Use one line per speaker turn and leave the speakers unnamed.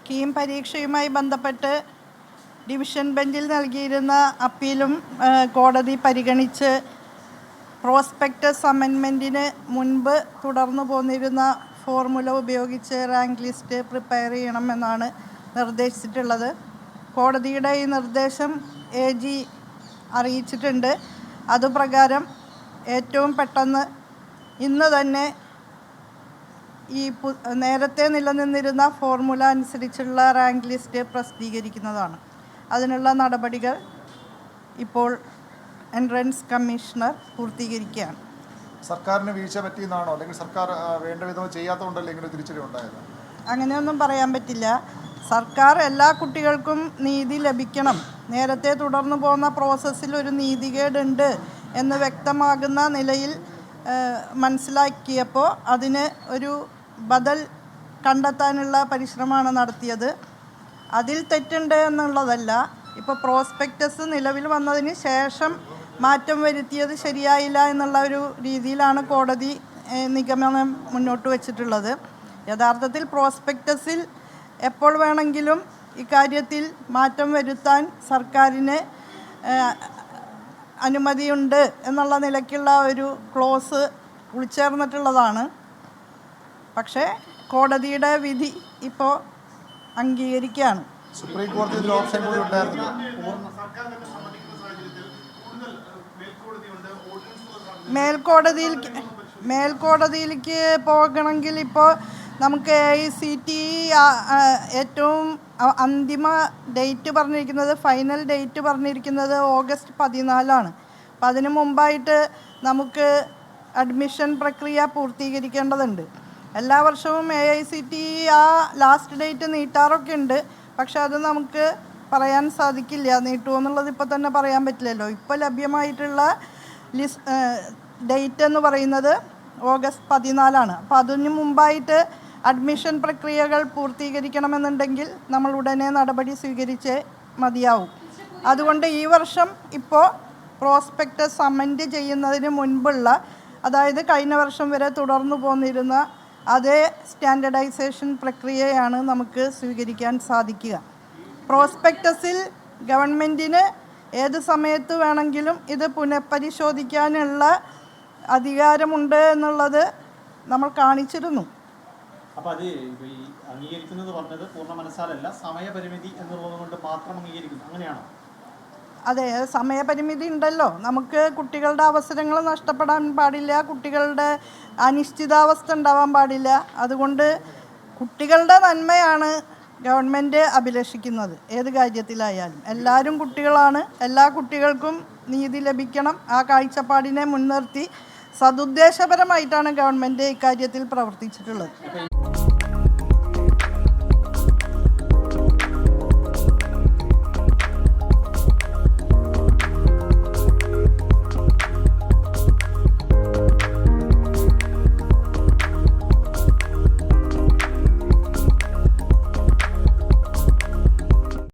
കീം പരീക്ഷയുമായി ബന്ധപ്പെട്ട് ഡിവിഷൻ ബെഞ്ചിൽ നൽകിയിരുന്ന അപ്പീലും കോടതി പരിഗണിച്ച് പ്രോസ്പെക്ടസ് അമെൻമെൻറ്റിന് മുൻപ് തുടർന്നു പോന്നിരുന്ന ഫോർമുല ഉപയോഗിച്ച് റാങ്ക് ലിസ്റ്റ് പ്രിപ്പയർ ചെയ്യണമെന്നാണ് നിർദ്ദേശിച്ചിട്ടുള്ളത്. കോടതിയുടെ ഈ നിർദ്ദേശം AG അറിയിച്ചിട്ടുണ്ട്. അതുപ്രകാരം ഏറ്റവും പെട്ടെന്ന് ഇന്ന് തന്നെ ഈ നേരത്തെ നിലനിന്നിരുന്ന ഫോർമുല അനുസരിച്ചുള്ള റാങ്ക് ലിസ്റ്റ് പ്രസിദ്ധീകരിക്കുന്നതാണ്. അതിനുള്ള നടപടികൾ ഇപ്പോൾ എൻട്രൻസ് കമ്മീഷണർ പൂർത്തീകരിക്കുകയാണ്.
സർക്കാരിന് വീഴ്ച പറ്റിയെന്നാണോ, അല്ലെങ്കിൽ സർക്കാർ വേണ്ട വിധം ചെയ്യാത്തതുകൊണ്ടല്ലേ ഇങ്ങനെ തിരിച്ചടിവുണ്ടായത്?
അങ്ങനെയൊന്നും പറയാൻ പറ്റില്ല. സർക്കാർ എല്ലാ കുട്ടികൾക്കും നീതി ലഭിക്കണം, നേരത്തെ തുടർന്നു പോകുന്ന പ്രോസസ്സിൽ ഒരു നീതികേടുണ്ട് എന്ന് വ്യക്തമാകുന്ന നിലയിൽ മനസ്സിലാക്കിയപ്പോൾ അതിന് ഒരു ബദൽ കണ്ടെത്താനുള്ള പരിശ്രമമാണ് നടത്തിയത്. അതിൽ തെറ്റുണ്ട് എന്നുള്ളതല്ല. ഇപ്പോൾ പ്രോസ്പെക്ടസ് നിലവിൽ വന്നതിന് ശേഷം മാറ്റം വരുത്തിയത് ശരിയായില്ല എന്നുള്ള ഒരു രീതിയിലാണ് കോടതി നിഗമനം മുന്നോട്ട് വച്ചിട്ടുള്ളത്. യഥാർത്ഥത്തിൽ പ്രോസ്പെക്ടസിൽ എപ്പോൾ വേണമെങ്കിലും ഇക്കാര്യത്തിൽ മാറ്റം വരുത്താൻ സർക്കാരിന് അനുമതിയുണ്ട് എന്നുള്ള നിലയ്ക്കുള്ള ഒരു ക്ലോസ് ഉൾച്ചേർന്നിട്ടുള്ളതാണ്. പക്ഷേ കോടതിയുടെ വിധി ഇപ്പോൾ അംഗീകരിക്കുകയാണ്.
സുപ്രീം കോടതി ഓപ്ഷൻ കൂടി ഉണ്ടായിരുന്നു.
മേൽക്കോടതിയിലേക്ക് പോകണമെങ്കിൽ ഇപ്പോൾ നമുക്ക് AICTE ഏറ്റവും അന്തിമ ഡേറ്റ് പറഞ്ഞിരിക്കുന്നത്, ഫൈനൽ ഡേറ്റ് പറഞ്ഞിരിക്കുന്നത് ഓഗസ്റ്റ് 14 അപ്പം അതിന് മുമ്പായിട്ട് നമുക്ക് അഡ്മിഷൻ പ്രക്രിയ പൂർത്തീകരിക്കേണ്ടതുണ്ട്. എല്ലാ വർഷവും AICTE ലാസ്റ്റ് ഡേറ്റ് നീട്ടാറൊക്കെ ഉണ്ട്. പക്ഷെ അത് നമുക്ക് പറയാൻ സാധിക്കില്ല. നീട്ടുമോ എന്നുള്ളത് ഇപ്പോൾ തന്നെ പറയാൻ പറ്റില്ലല്ലോ. ഇപ്പോൾ ലഭ്യമായിട്ടുള്ള ഡേറ്റ് എന്ന് പറയുന്നത് ഓഗസ്റ്റ് 14 അപ്പോൾ അതിന് മുമ്പായിട്ട് അഡ്മിഷൻ പ്രക്രിയകൾ പൂർത്തീകരിക്കണമെന്നുണ്ടെങ്കിൽ നമ്മൾ ഉടനെ നടപടി സ്വീകരിച്ചേ മതിയാവും. അതുകൊണ്ട് ഈ വർഷം ഇപ്പോൾ പ്രോസ്പെക്ടസ് അമെൻഡ് ചെയ്യുന്നതിന് മുൻപുള്ള, അതായത് കഴിഞ്ഞ വർഷം വരെ തുടർന്നു പോന്നിരുന്ന അതേ സ്റ്റാൻഡർഡൈസേഷൻ പ്രക്രിയയാണ് നമുക്ക് സ്വീകരിക്കാൻ സാധിക്കുക. പ്രോസ്പെക്ടസിൽ ഗവൺമെൻറ്റിന് ഏത് സമയത്ത് വേണമെങ്കിലും ഇത് പുനഃപരിശോധിക്കാനുള്ള അധികാരമുണ്ട് എന്നുള്ളത് നമ്മൾ കാണിച്ചിരുന്നു.
അപ്പോൾ അത് ഈ അംഗീകരിക്കുന്നത് പറഞ്ഞത് പൂർണ്ണ മനസ്സാലല്ല, സമയപരിമിതി എന്നുള്ളത് കൊണ്ട് മാത്രം അംഗീകരിക്കുന്നു, അങ്ങനെയാണോ?
അതെ, സമയപരിമിതി ഉണ്ടല്ലോ. നമുക്ക് കുട്ടികളുടെ അവസരങ്ങൾ നഷ്ടപ്പെടാൻ പാടില്ല, കുട്ടികളുടെ അനിശ്ചിതാവസ്ഥ ഉണ്ടാവാൻ പാടില്ല. അതുകൊണ്ട് കുട്ടികളുടെ നന്മയാണ് ഗവൺമെൻറ് അഭിലഷിക്കുന്നത്. ഏത് കാര്യത്തിലായാലും എല്ലാവരും കുട്ടികളാണ്, എല്ലാ കുട്ടികൾക്കും നീതി ലഭിക്കണം. ആ കാഴ്ചപ്പാടിനെ മുൻനിർത്തി സതുദ്ദേശപരമായിട്ടാണ് ഗവൺമെൻറ് ഇക്കാര്യത്തിൽ പ്രവർത്തിച്ചിട്ടുള്ളത്.